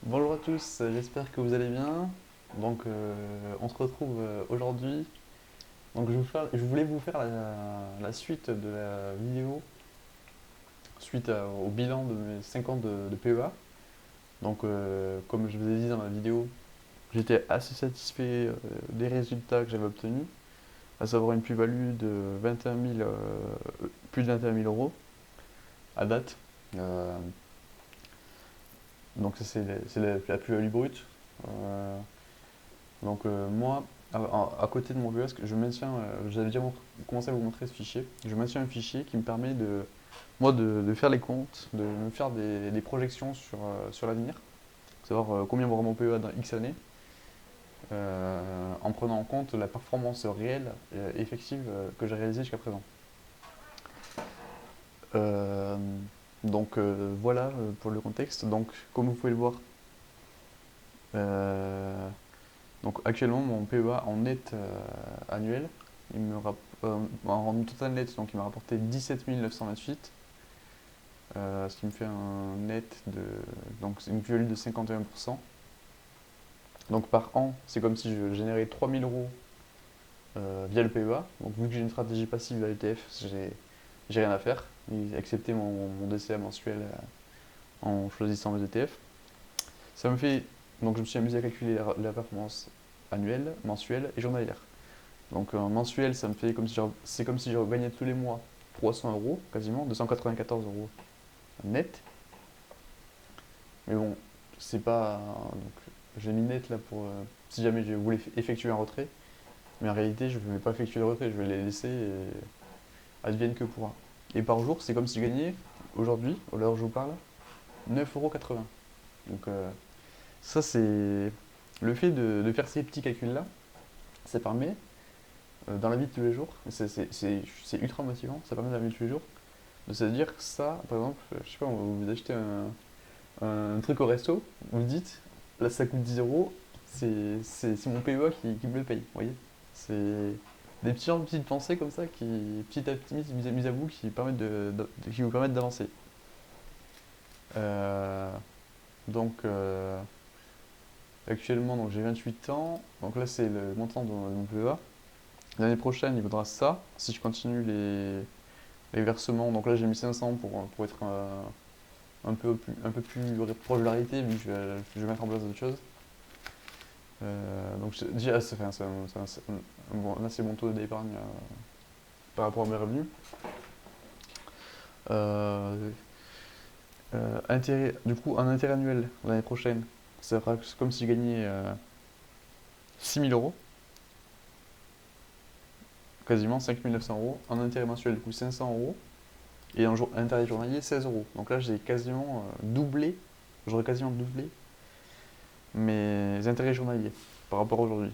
Bonjour à tous, j'espère que vous allez bien. On se retrouve aujourd'hui. Je voulais vous faire la suite de la vidéo, au bilan de mes 5 ans de PEA. Comme je vous ai dit dans ma vidéo, j'étais assez satisfait des résultats que j'avais obtenus, à savoir une plus-value de 21 000, plus de 21 000 euros à date. Euh, donc, ça, c'est la plus-value brute. Euh, moi, à côté de mon VS, j'avais déjà commencé à vous montrer ce fichier. Je maintiens un fichier qui me permet de faire les comptes, de me faire des projections sur l'avenir, savoir combien vaut mon PEA dans X années, en prenant en compte la performance réelle et effective que j'ai réalisée jusqu'à présent. Euh, voilà pour le contexte. Donc, comme vous pouvez le voir, euh, actuellement, mon PEA en net annuel, en total net, donc il m'a rapporté 17 928, ce qui me fait un net donc c'est une plus-value de 51%. Donc par an, c'est comme si je générais 3 000 euros via le PEA. Donc vu que j'ai une stratégie passive à l'ETF, j'ai rien à faire, excepté mon DCA mensuel en choisissant mes ETF. Ça me fait, donc je me suis amusé à calculer la performance annuelle, mensuelle et journalière. Mensuel, c'est comme si je gagnais tous les mois 300 euros, quasiment, 294 euros net. Mais bon, c'est pas. Donc, j'ai mis net là pour. Si jamais je voulais effectuer un retrait. Mais en réalité, je ne vais pas effectuer le retrait, je vais les laisser et advienne que pourra. Et par jour, c'est comme si je gagnais, aujourd'hui, à l'heure où je vous parle, 9,80 €. Ça, c'est. Le fait de faire ces petits calculs-là, ça permet, dans la vie de tous les jours, c'est ultra motivant, ça permet dans la vie de tous les jours, de se dire que ça, par exemple, je sais pas, vous achetez un truc au resto, vous dites, là ça coûte 10 euros, c'est mon PEA qui me le paye, vous voyez. C'est des petites pensées comme ça qui, petit à petit, mis à vous, qui vous permettent d'avancer. Euh, donc, Actuellement, donc, j'ai 28 ans, donc là c'est le montant de mon PEA. L'année prochaine, il vaudra ça, si je continue les versements. Donc là, j'ai mis 500 pour être un peu plus proche de la réalité, vu que je vais mettre en place d'autres choses. Déjà, c'est un assez bon taux d'épargne par rapport à mes revenus. Euh, du coup, un intérêt annuel l'année prochaine, ça sera comme si je gagnais 6 000 euros, quasiment 5 900 euros. Un intérêt mensuel, du coup, 500 euros. Et un intérêt journalier, 16 euros. Donc là, j'ai quasiment doublé, j'aurais quasiment doublé mes intérêts journaliers par rapport à aujourd'hui.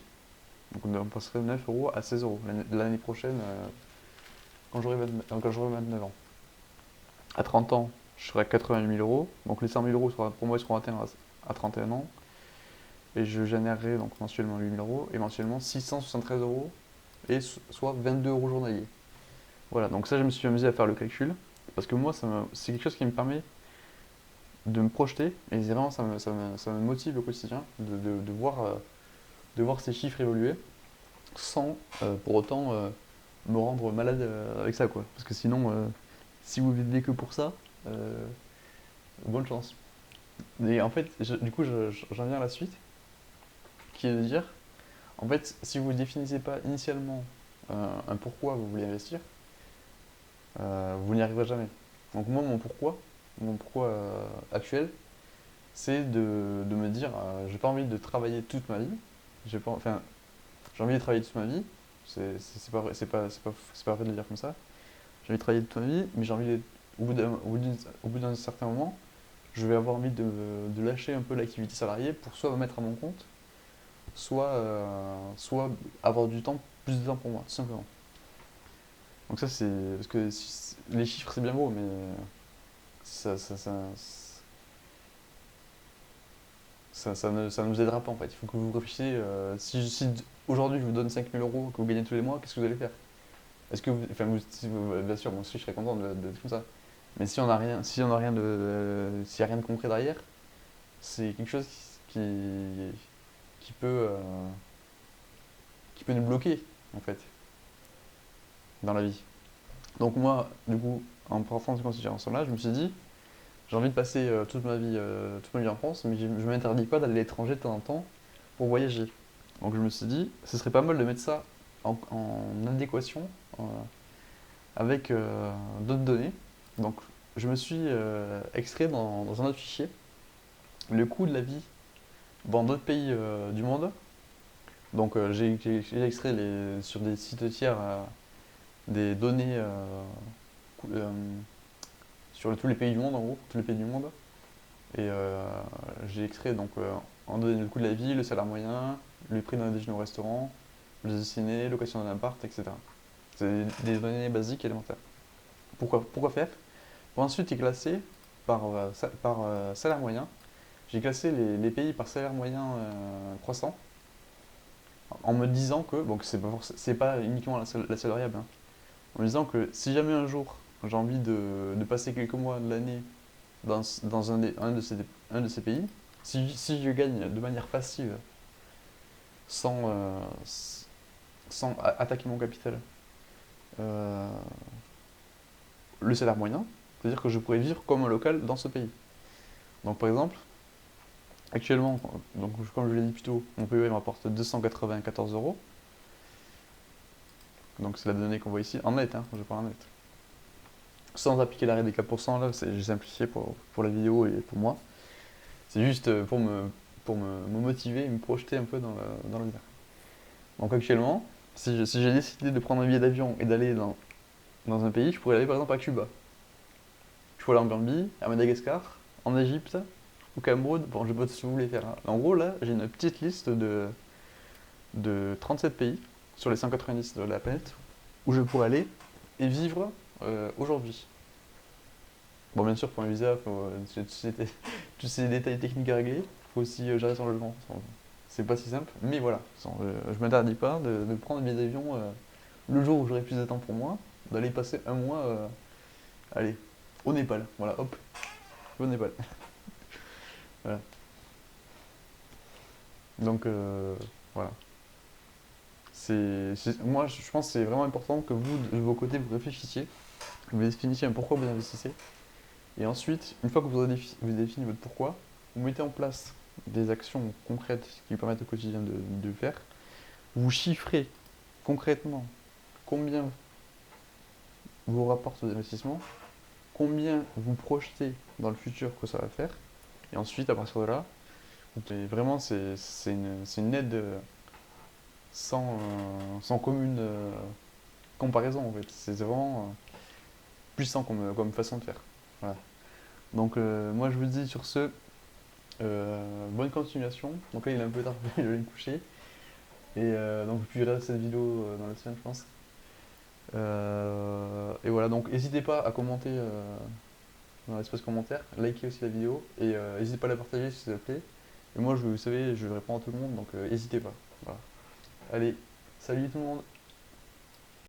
Donc on passerait de 9 euros à 16 euros l'année prochaine quand j'aurai 29 ans. À 30 ans, je serai à 88 000 euros. Donc les 100 000 euros pour moi ils seront atteints à 31 ans. Et je générerai donc mensuellement 8 000 euros et mensuellement 673 euros et soit 22 euros journaliers. Voilà, donc ça je me suis amusé à faire le calcul parce que moi c'est quelque chose qui me permet de me projeter et vraiment ça me motive au quotidien de voir ces chiffres évoluer sans pour autant me rendre malade avec ça quoi. Parce que sinon, si vous vivez que pour ça, euh, bonne chance. Et en fait, j'en viens à la suite, qui est de dire, en fait, si vous ne définissez pas initialement un pourquoi vous voulez investir, vous n'y arriverez jamais. Donc moi, mon pourquoi actuel, c'est de me dire, j'ai pas envie de travailler toute ma vie. Enfin, j'ai envie de travailler toute ma vie. C'est pas vrai, c'est pas vrai de le dire comme ça. J'ai envie de travailler toute ma vie, mais au bout d'un certain moment, je vais avoir envie de lâcher un peu l'activité salariée pour soit me mettre à mon compte, soit avoir plus de temps pour moi, tout simplement. Donc ça c'est parce que les chiffres c'est bien beau, mais ça, ça, ça, ça ne nous aidera pas en fait. Il faut que vous réfléchissiez. Si aujourd'hui je vous donne 5 000 euros que vous gagnez tous les mois, qu'est-ce que vous allez faire? Est-ce que bien sûr, moi aussi je serais content de comme ça. Mais si on a rien, s'il y a rien de concret derrière, c'est quelque chose qui peut, qui peut nous bloquer, en fait, dans la vie. Donc moi, du coup, en partant de cette considération-là, je me suis dit, j'ai envie de passer toute ma vie en France, mais je ne m'interdis pas d'aller à l'étranger de temps en temps pour voyager. Donc je me suis dit, ce serait pas mal de mettre ça en adéquation avec d'autres données. Donc je me suis extrait dans un autre fichier le coût de la vie dans d'autres pays du monde. Donc j'ai extrait sur des sites tiers des données euh, sur tous les pays du monde, en gros, tous les pays du monde. Et j'ai extrait donc en données le coût de la vie, le salaire moyen, le prix d'un déjeuner au restaurant, le ciné, location d'un appart, etc. C'est des données basiques élémentaires. Pourquoi faire? Pour ensuite les classer par salaire moyen. J'ai classé les pays par salaire moyen croissant en me disant que, bon, c'est pas uniquement la seule variable, hein, en me disant que si jamais un jour j'ai envie de passer quelques mois de l'année dans un de ces pays, si je gagne de manière passive sans, sans attaquer mon capital euh, le salaire moyen, c'est-à-dire que je pourrais vivre comme un local dans ce pays. Donc par exemple, actuellement, donc, comme je l'ai dit plus tôt, mon PEA me rapporte 294 euros. Donc c'est la donnée qu'on voit ici, en net, hein, je parle en net. Sans appliquer l'arrêt des 4%, là, j'ai simplifié pour la vidéo et pour moi. C'est juste pour me motiver et me projeter un peu dans l'avenir. Donc actuellement, si j'ai décidé de prendre un billet d'avion et d'aller dans un pays, je pourrais aller par exemple à Cuba. Je pourrais aller en Gambie, à Madagascar, en Égypte, au Cameroun. Bon, je sais pas si vous voulez faire, hein. En gros, là, j'ai une petite liste de 37 pays sur les 190 de la planète où je pourrais aller et vivre aujourd'hui. Bon, bien sûr, pour un visa, tous ces détails techniques à régler. Il faut aussi gérer son logement. C'est pas si simple, mais voilà. Je m'interdis pas de prendre un billet d'avion le jour où j'aurai plus de temps pour moi, d'aller passer un mois, allez, au Népal. Voilà, hop, au Népal. Voilà. Donc, voilà. Moi, je pense que c'est vraiment important que vous, de vos côtés, vous réfléchissiez, vous définissiez un pourquoi vous investissez. Et ensuite, une fois que vous avez défini votre pourquoi, vous mettez en place des actions concrètes qui vous permettent au quotidien de faire. Vous chiffrez concrètement combien vous rapporte vos investissements, combien vous projetez dans le futur que ça va faire. Et ensuite, à partir de là, vraiment, c'est une aide sans commune comparaison en fait. C'est vraiment puissant comme façon de faire. Voilà. Donc moi je vous dis sur ce, bonne continuation. Donc là il est un peu tard, je vais aller me coucher. Et donc vous pouvez regarder cette vidéo dans la semaine je pense. Et voilà, donc n'hésitez pas à commenter dans l'espace commentaire, likez aussi la vidéo et n'hésitez pas à la partager si ça vous plaît. Et moi vous savez, je réponds à tout le monde, donc n'hésitez pas. Voilà. Allez, salut tout le monde!